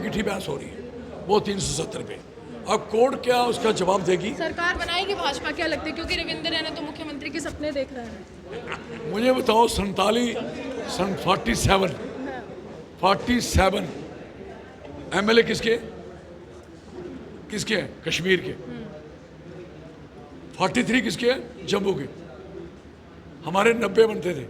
मीठी बहस हो रही है, वो 370 पे। अब कोर्ट क्या उसका जवाब देगी? सरकार बनाएगी भाजपा, क्या लगता है? क्योंकि रविंद्र रैना तो मुख्यमंत्री के सपने देख रहे हैं। मुझे बताओ, 47 एमएलए किसके किसके हैं? कश्मीर के। 43 किसके हैं? जम्मू के। हमारे 90 बनते थे।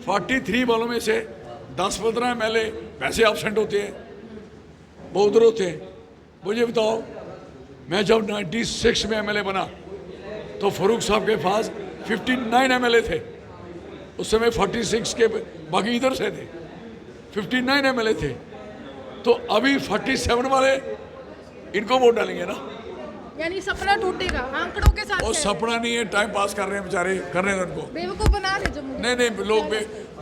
43 वालों में से 10-15 एमएलए वैसे एब्सेंट होते हैं, वो उधर होते हैं। मुझे बताओ, मैं जब 96 में एमएलए बना तो फारूक साहब के पास 59 एमएलए थे। उस समय 46 के बाकी इधर से थे, 59 एमएलए थे। तो अभी 47 वाले इनको वोट डालेंगे ना। यानी सपना टूटेगा आंकड़ों के साथ। और सपना नहीं है, टाइम पास कर रहे हैं बेचारे, करने दो उनको। बेवकूफ बना रहे जम्मू। नहीं,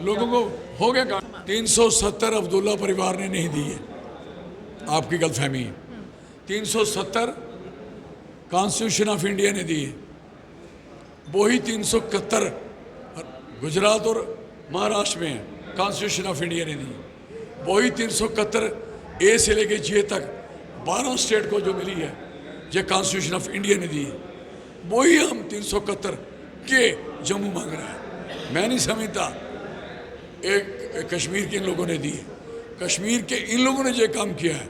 लोगों को हो गया काम। 370 अब्दुल्ला परिवार ने नहीं दी है, आपकी गलतफहमी है। 370 कॉन्स्टिट्यूशन ऑफ इंडिया ने दी है। वही 371 गुजरात और महाराष्ट्र में है, कॉन्स्टिट्यूशन ऑफ इंडिया ने दी है। वही 371 ए से लेके जे तक 12 स्टेट को जो मिली है, ये कॉन्स्टिट्यूशन ऑफ इंडिया ने दी है। वही हम 371 के जम्मू मांग रहे हैं। मैं नहीं समझता एक कश्मीर के इन लोगों ने दी है। कश्मीर के इन लोगों ने ये काम किया है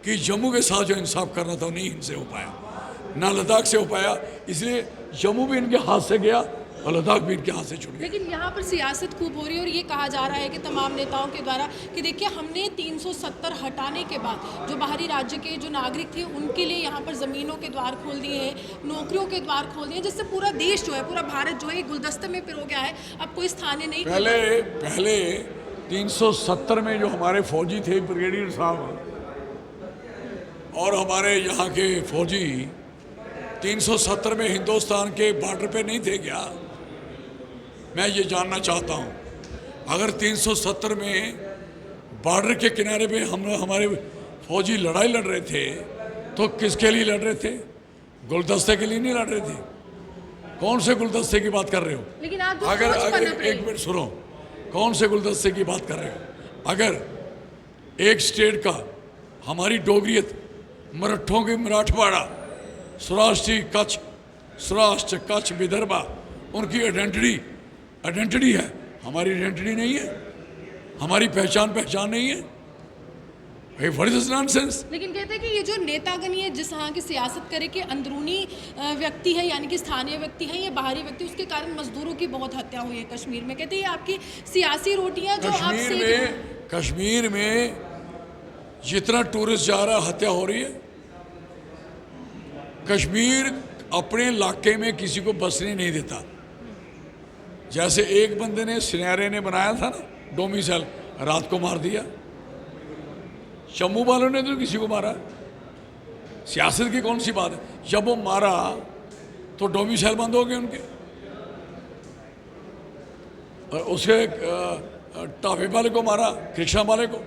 कि जम्मू के साथ जो इंसाफ करना था नहीं इनसे हो पाया, ना लद्दाख से हो पाया। इसलिए जम्मू भी इनके हाथ से गया और लद्दाख भी इनके हाथ से छूट गया। लेकिन यहाँ पर सियासत खूब हो रही है और ये कहा जा रहा है कि तमाम नेताओं के द्वारा कि देखिए, हमने 370 हटाने के बाद जो बाहरी राज्य के जो नागरिक थे उनके लिए यहाँ पर ज़मीनों के द्वार खोल दिए हैं, नौकरियों के द्वार खोल दिए हैं, जिससे पूरा देश जो है, पूरा भारत जो है गुलदस्ते में पिरो गया है। अब कोई स्थानीय नहीं। पहले 370 में जो हमारे फौजी थे, ब्रिगेडियर साहब और हमारे यहाँ के फौजी 370 में हिंदुस्तान के बॉर्डर पे नहीं थे क्या? मैं ये जानना चाहता हूँ। अगर 370 में बॉर्डर के किनारे पे हमारे फौजी लड़ाई लड़ रहे थे तो किसके लिए लड़ रहे थे? गुलदस्ते के लिए नहीं लड़ रहे थे। कौन से गुलदस्ते की बात कर रहे हो? लेकिन आप अगर एक मिनट सुनो, कौन से गुलदस्ते की बात कर रहे हो? अगर एक स्टेट का, हमारी डोगरियत, मराठों की मराठवाड़ा, सौराष्ट्री कच्छ, सौराष्ट्र कच्छ विदर्भा, उनकी आइडेंटिटी है, हमारी आइडेंटिटी नहीं है, हमारी पहचान नहीं है। What is this nonsense? लेकिन कहते हैं कि ये जो नेतागण है, जिस तरह की सियासत करे कि अंदरूनी व्यक्ति है, यानी कि स्थानीय व्यक्ति है, ये बाहरी व्यक्ति, उसके कारण मजदूरों की बहुत हत्या हुई है कश्मीर में। कहते हैं ये आपकी सियासी रोटियां जो आप कश्मीर में जितना टूरिस्ट जा रहा, हत्या हो रही है। कश्मीर अपने इलाके में किसी को बसने नहीं देता। जैसे एक बंदे ने, सिनेरे ने बनाया था ना डोमिसाइल, रात को मार दिया। जम्मू वालों ने तो किसी को मारा। सियासत की कौन सी बात है? जब वो मारा तो डोमिसाइल बंद हो गए उनके। और उसके टाफे वाले को मारा, कृष्णा वाले को।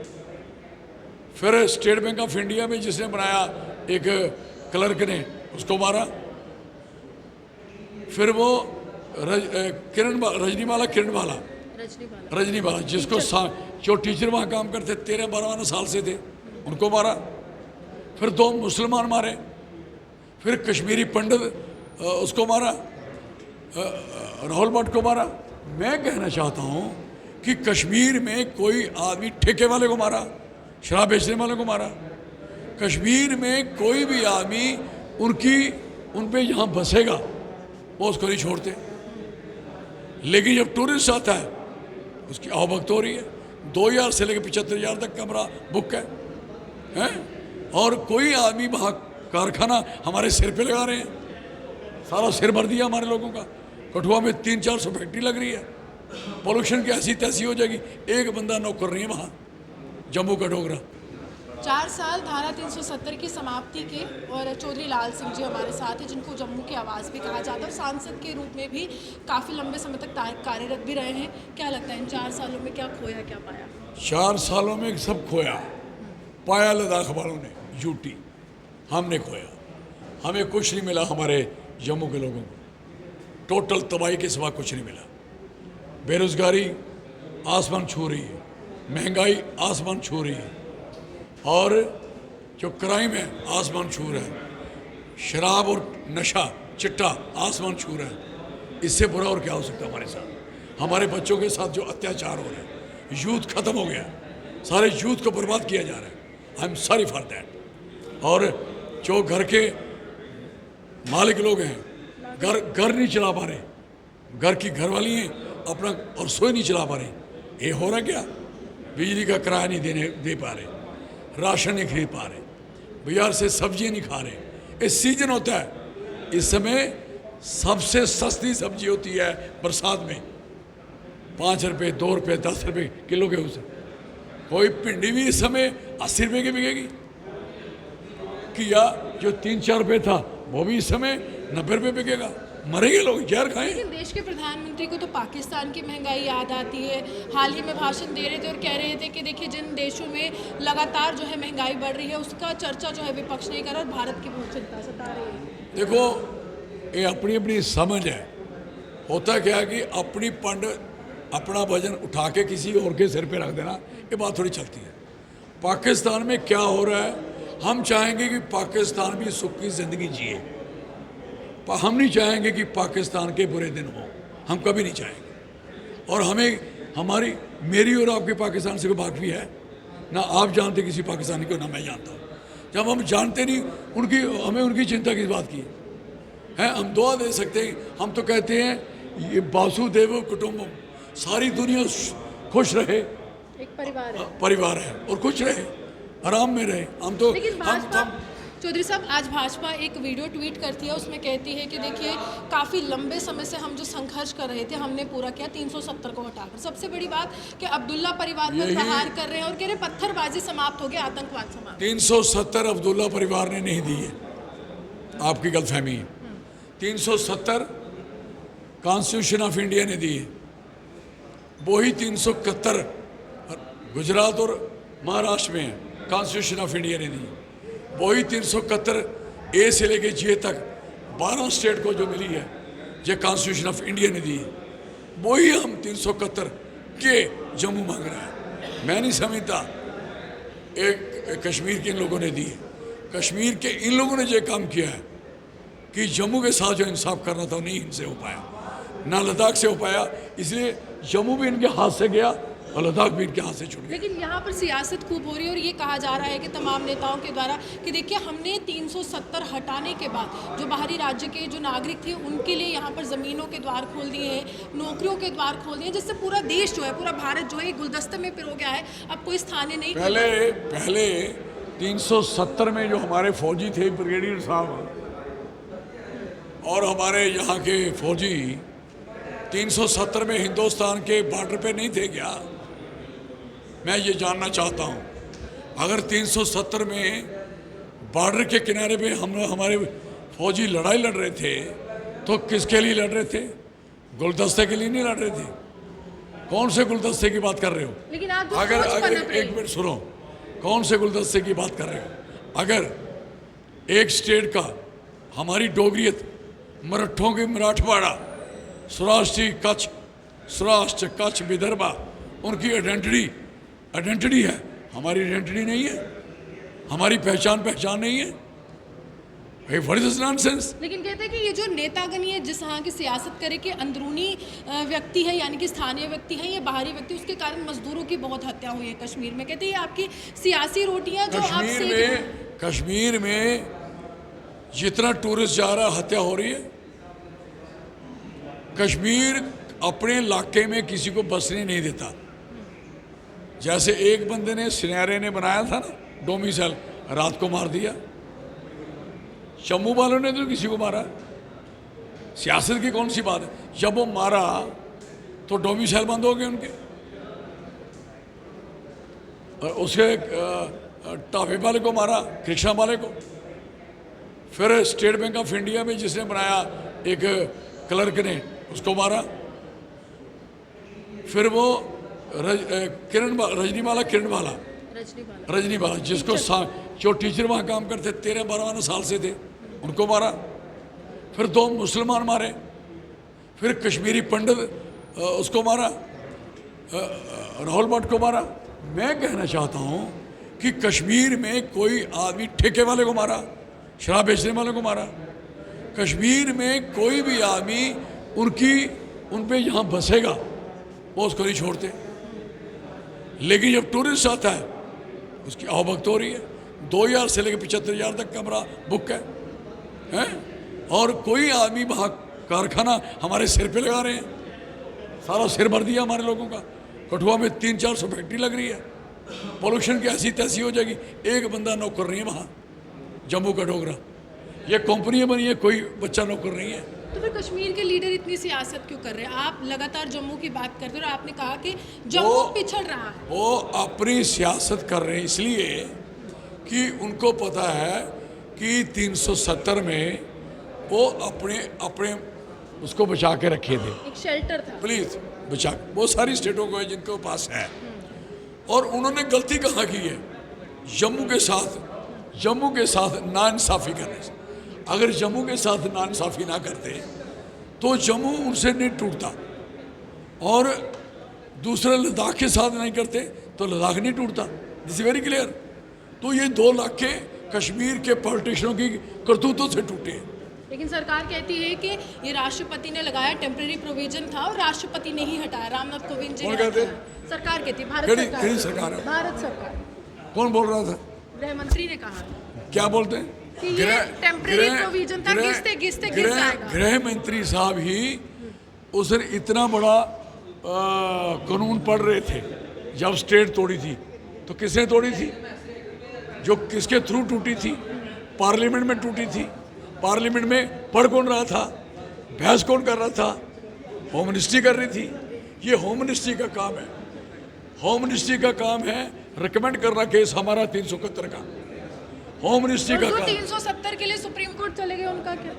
फिर स्टेट बैंक ऑफ इंडिया में जिसने बनाया, एक क्लर्क ने, उसको मारा। फिर वो रजनीवाला जिसको जो टीचर वहाँ काम करते 13-12 साल से थे, उनको मारा। फिर 2 मुसलमान मारे। फिर कश्मीरी पंडित उसको मारा, राहुल भट्ट को मारा। मैं कहना चाहता हूँ कि कश्मीर में कोई आदमी ठेके वाले को मारा, शराब बेचने वाले को मारा। कश्मीर में कोई भी आदमी उन पे यहाँ बसेगा वो उसको नहीं छोड़ते। लेकिन जब टूरिस्ट आता है उसकी आवभक्त हो रही है। 2000 से लेकर 75,000 तक कमरा बुक है? और कोई आदमी वहाँ कारखाना हमारे सिर पे लगा रहे हैं। सारा सिर भर दिया हमारे लोगों का। कठुआ में 300-400 फैक्ट्री लग रही है। पोल्यूशन की ऐसी तैसी हो जाएगी, एक बंदा नौकर नहीं है वहाँ। जम्मू का डोगरा 4 साल धारा 370 की समाप्ति के, और चौधरी लाल सिंह जी हमारे साथ हैं, जिनको जम्मू की आवाज़ भी कहा जाता है, और सांसद के रूप में भी काफ़ी लंबे समय तक कार्यरत भी रहे हैं। क्या लगता है इन 4 सालों में क्या खोया, क्या पाया? 4 सालों में सब खोया। पाया लद्दाख वालों ने, यूटी। हमने खोया। हमें कुछ नहीं मिला। हमारे जम्मू के लोगों को टोटल तबाही के सिवा कुछ नहीं मिला। बेरोजगारी आसमान छू रही है, महंगाई आसमान छू रही है, और जो क्राइम है आसमान छू रहा है, शराब और नशा चिट्टा आसमान छू रहा है। इससे बुरा और क्या हो सकता है हमारे साथ? हमारे बच्चों के साथ जो अत्याचार हो रहा है, यूथ खत्म हो गया, सारे यूथ को बर्बाद किया जा रहा है। I am sorry for that. और जो घर के मालिक लोग हैं, घर नहीं चला पा रहे, घर की घरवाली हैं अपना और सोए नहीं चला पा रहे। ये हो रहा क्या? बिजली का किराया नहीं दे पा रहे, राशन नहीं खरीद पा रहे, बाजार से सब्जियां नहीं खा रहे। ये सीजन होता है, इस समय सबसे सस्ती सब्जी होती है बरसात में, 5 रुपये 2 रुपये 10 रुपये किलो के उसे। कोई भिंडी भी इस समय 80 रुपये की बिकेगी, किया जो 3-4 रुपये था वो भी इस समय 90 रुपये बिकेगा। मरेंगे लोग, जहर खाएं। लेकिन देश के प्रधानमंत्री को तो पाकिस्तान की महंगाई याद आती है। हाल ही में भाषण दे रहे थे और कह रहे थे कि देखिए जिन देशों में लगातार जो है महंगाई बढ़ रही है उसका चर्चा जो है विपक्ष नहीं कर रहा और भारत की बहुत चिंता सता रही है। देखो, ये अपनी अपनी समझ है। होता क्या है कि अपनी पंड अपना वजन उठा के किसी और के सिर पे रख देना, ये बात थोड़ी चलती है। पाकिस्तान में क्या हो रहा है, हम चाहेंगे कि पाकिस्तान भी सुख की ज़िंदगी जिए। हम नहीं चाहेंगे कि पाकिस्तान के बुरे दिन हों, हम कभी नहीं चाहेंगे। और हमें मेरी और आपकी पाकिस्तान से कोई बात भी है ना? आप जानते किसी पाकिस्तानी को, ना मैं जानता हूँ। जब हम जानते नहीं हमें उनकी चिंता किस बात की है? हम दुआ दे सकते हैं। हम तो कहते हैं ये वासुदेव कुटुंबम, सारी दुनिया खुश रहे, एक परिवार है और खुश रहे, आराम में रहे। हम तो चौधरी साहब, आज भाजपा एक वीडियो ट्वीट करती है, उसमें कहती है कि देखिए काफ़ी लंबे समय से हम जो संघर्ष कर रहे थे हमने पूरा किया 370 को हटाकर। सबसे बड़ी बात कि अब्दुल्ला परिवार पर प्रहार कर रहे हैं और कह रहे पत्थरबाजी समाप्त हो गया, आतंकवाद समाप्त। 370 अब्दुल्ला परिवार ने नहीं दी है, आपकी गलतफहमी है। 370 कॉन्स्टिट्यूशन ऑफ इंडिया ने दी है, वही 371 गुजरात और महाराष्ट्र में कॉन्स्टिट्यूशन ऑफ इंडिया ने दी है। वही 371 ए से लेके जे तक 12 स्टेट को जो मिली है, जो कॉन्स्टिट्यूशन ऑफ इंडिया ने दी है, वही हम 371 के जम्मू मांग रहे हैं। मैं नहीं समझता एक कश्मीर के इन लोगों ने दी है। कश्मीर के इन लोगों ने जो काम किया है कि जम्मू के साथ जो इंसाफ करना था वो नहीं इनसे हो पाया, ना लद्दाख से हो पाया। इसलिए जम्मू भी इनके हाथ से गया और लद्दाख भी इनके हाथ से छूट गया। लेकिन यहाँ पर सियासत खूब हो रही है और ये कहा जा रहा है कि तमाम नेताओं के द्वारा कि देखिए हमने 370 हटाने के बाद जो बाहरी राज्य के जो नागरिक थे उनके लिए यहाँ पर ज़मीनों के द्वार खोल दिए हैं, नौकरियों के द्वार खोल दिए हैं, जिससे पूरा देश जो है, पूरा भारत जो है एक गुलदस्ते में पिरो गया है। अब कोई स्थानीय नहीं। पहले 370 में जो हमारे फौजी थे, ब्रिगेडियर साहब और हमारे यहाँ के फौजी 370 में हिंदुस्तान के बॉर्डर पे नहीं थे क्या? मैं ये जानना चाहता हूँ, अगर 370 में बॉर्डर के किनारे पे हमारे फौजी लड़ाई लड़ रहे थे तो किसके लिए लड़ रहे थे? गुलदस्ते के लिए नहीं लड़ रहे थे। कौन से गुलदस्ते की बात कर रहे हो? लेकिन अगर एक मिनट सुनो, कौन से गुलदस्ते की बात कर रहे हो? अगर एक स्टेट का हमारी डोगरियत, मराठों की मराठवाड़ा, सौराष्ट्र कच्छ विदर्भा, उनकी आइडेंटिटी है, हमारी आइडेंटिटी नहीं है, हमारी पहचान नहीं है। What is this nonsense? लेकिन कहते हैं कि ये जो नेतागण है जिस तरह की सियासत करे कि अंदरूनी व्यक्ति है, यानी कि स्थानीय व्यक्ति है, ये बाहरी व्यक्ति, उसके कारण मजदूरों की बहुत हत्या हुई है कश्मीर में। कहते हैं ये आपकी सियासी रोटियां जो कश्मीर में जितना टूरिस्ट जा रहा है हत्या हो रही है। कश्मीर अपने इलाके में किसी को बसने नहीं देता। जैसे एक बंदे ने सिनेरे ने बनाया था ना डोमिसाइल, रात को मार दिया। जम्मू वालों ने तो किसी को मारा, सियासत की कौन सी बात है? जब वो मारा तो डोमिसाइल बंद हो गए उनके, और उसके टाफे वाले को मारा, कृष्णा वाले को। फिर स्टेट बैंक ऑफ इंडिया में जिसने बनाया एक क्लर्क ने उसको मारा। फिर वो रजनीवाला जिसको जो टीचर वहाँ काम करते 13-12 साल से थे, उनको मारा। फिर 2 मुसलमान मारे। फिर कश्मीरी पंडित उसको मारा, राहुल भट्ट को मारा। मैं कहना चाहता हूँ कि कश्मीर में कोई आदमी ठेके वाले को मारा, शराब बेचने वाले को मारा, कश्मीर में कोई भी आदमी उन पे यहाँ बसेगा वो उसको नहीं छोड़ते। लेकिन जब टूरिस्ट आता है उसकी आवभगत हो रही है, 2000 से लेकर 75,000 तक कमरा बुक है? और कोई आदमी वहाँ कारखाना हमारे सिर पे लगा रहे हैं, सारा सिर भर दिया हमारे लोगों का। कठुआ में 300-400 फैक्ट्री लग रही है, पोल्यूशन की ऐसी तैसी हो जाएगी, एक बंदा नौकर नहीं है वहाँ। जम्मू का डोगरा, ये कंपनियां बनी है, कोई बच्चा नौकर नहीं है। तो फिर कश्मीर के लीडर इतनी सियासत क्यों कर रहे हैं? आप लगातार जम्मू की बात करते हो और आपने कहा कि जम्मू पिछड़ रहा है। वो अपनी सियासत कर रहे हैं इसलिए कि उनको पता है कि 370 में वो अपने उसको बचा के रखे थे, एक शेल्टर था, प्लीज बचा। वो सारी स्टेटों को है जिनके पास है, और उन्होंने गलती कहाँ की है? जम्मू के साथ नाइंसाफ़ी करने से। अगर जम्मू के साथ नाइंसाफ़ी ना करते तो जम्मू उनसे नहीं टूटता, और दूसरे लद्दाख के साथ नहीं करते तो लद्दाख नहीं टूटता। This is very clear. तो ये 2 लाख के कश्मीर के पॉलिटिशियनों की करतूतों से टूटे हैं। लेकिन सरकार कहती है कि ये राष्ट्रपति ने लगाया टेम्परेरी प्रोविजन था और राष्ट्रपति ने ही हटाया, रामनाथ कोविंद जी ने हटाया। सरकार कहती है, भारत सरकार। कौन बोल रहा था? गृह मंत्री ने कहा। क्या बोलते हैं? कि ये टेम्परेरी प्रोविजन था, घिसते गिर जाएगा। गृह मंत्री साहब ही उस इतना बड़ा कानून पढ़ रहे थे जब स्टेट तोड़ी थी, तो किसने तोड़ी थी? जो किसके थ्रू टूटी थी? पार्लियामेंट में टूटी थी। पार्लियामेंट में पढ़ कौन रहा था? बहस कौन कर रहा था? होम मिनिस्ट्री कर रही थी। ये होम मिनिस्ट्री का काम है। होम मिनिस्ट्री का काम है रिकमेंड करना केस हमारा 371 का। होम मिनिस्ट्री का काम। 370 के लिए सुप्रीम कोर्ट चले गए, उनका क्या?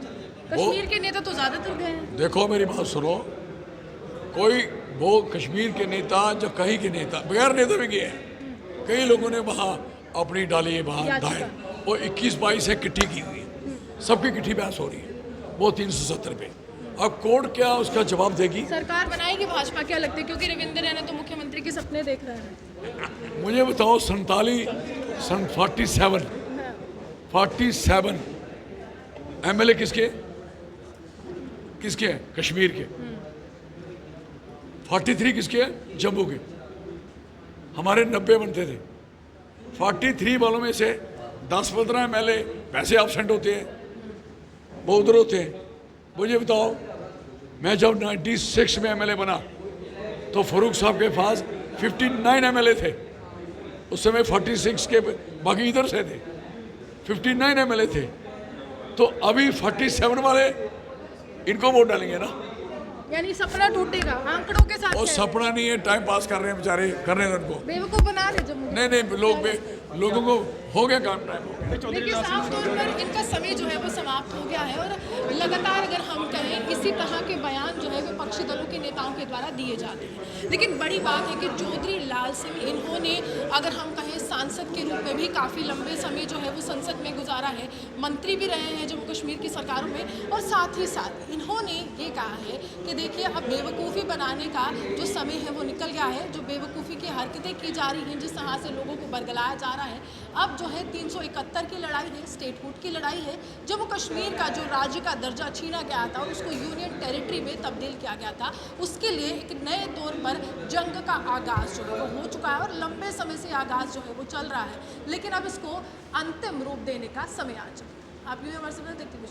कश्मीर के नेता तो ज्यादातर गए हैं। देखो मेरी बात सुनो, वो कश्मीर के नेता जो कहीं के नेता बगैर नेता भी गए हैं। कई लोगों ने वहाँ अपनी डाली है, वहाँ दायर वो 21-22 है किट्ठी की हुई है, सबकी किट्ठी बहस हो रही है, वो 370 पे। अब कोर्ट क्या उसका जवाब देगी? सरकार बनाएगी भाजपा, क्या लगता है? क्योंकि रविंद्र रैना तो मुख्यमंत्री के सपने देख रहे हैं। मुझे बताओ, 47 MLA किसके हैं? कश्मीर के। 43 किसके हैं? जम्मू के। हमारे 90 बनते थे। 43 वालों में से 10-15 MLA वैसे एब्सेंट होते हैं, वो उधर होते हैं। मुझे बताओ, मैं जब 96 में MLA बना तो फरूक साहब के पास 59 MLA थे। उस समय 46 के बाकी इधर से थे, 59 MLA थे। तो अभी 47 वाले इनको वोट डालेंगे ना, यानी सपना टूटेगा आंकड़ों के साथ। और सपना नहीं है, टाइम पास कर रहे हैं बेचारे, करने दो उनको, बेवकूफ बना रहे जम्मू। नहीं, लोगों को हो गया काम, टाइम हो गया। देखिए, साफ तौर पर इनका समय जो है वो समाप्त हो गया है, और लगातार अगर हम कहें इसी तरह के बयान जो है विपक्षी दलों के नेताओं के द्वारा दिए जाते हैं। लेकिन बड़ी बात है कि चौधरी लाल सिंह, इन्होंने अगर हम कहें सांसद के रूप में भी काफ़ी लंबे समय जो है वो संसद में गुजारा है, मंत्री भी रहे हैं जम्मू कश्मीर की सरकारों में, और साथ ही साथ इन्होंने ये कहा है कि देखिए, अब बेवकूफ़ी बनाने का जो समय है वो निकल गया है। जो बेवकूफ़ी की हरकतें की जा रही हैं, जिस तरह से लोगों को बरगलाया जा रहा है, अब जो है 371 की लड़ाई है, स्टेटहुड की लड़ाई है। जम्मू कश्मीर का जो राज्य का दर्जा छीना गया था और उसको यूनियन टेरिटरी में तब्दील किया गया था, उसके लिए एक नए तौर पर जंग का आगाज़ जो है वो हो चुका है, और लंबे समय से आगाज़ जो है वो चल रहा है। लेकिन अब इसको अंतिम रूप देने का समय आ चुका है। आप यूँ हमारे सामने देखते हुए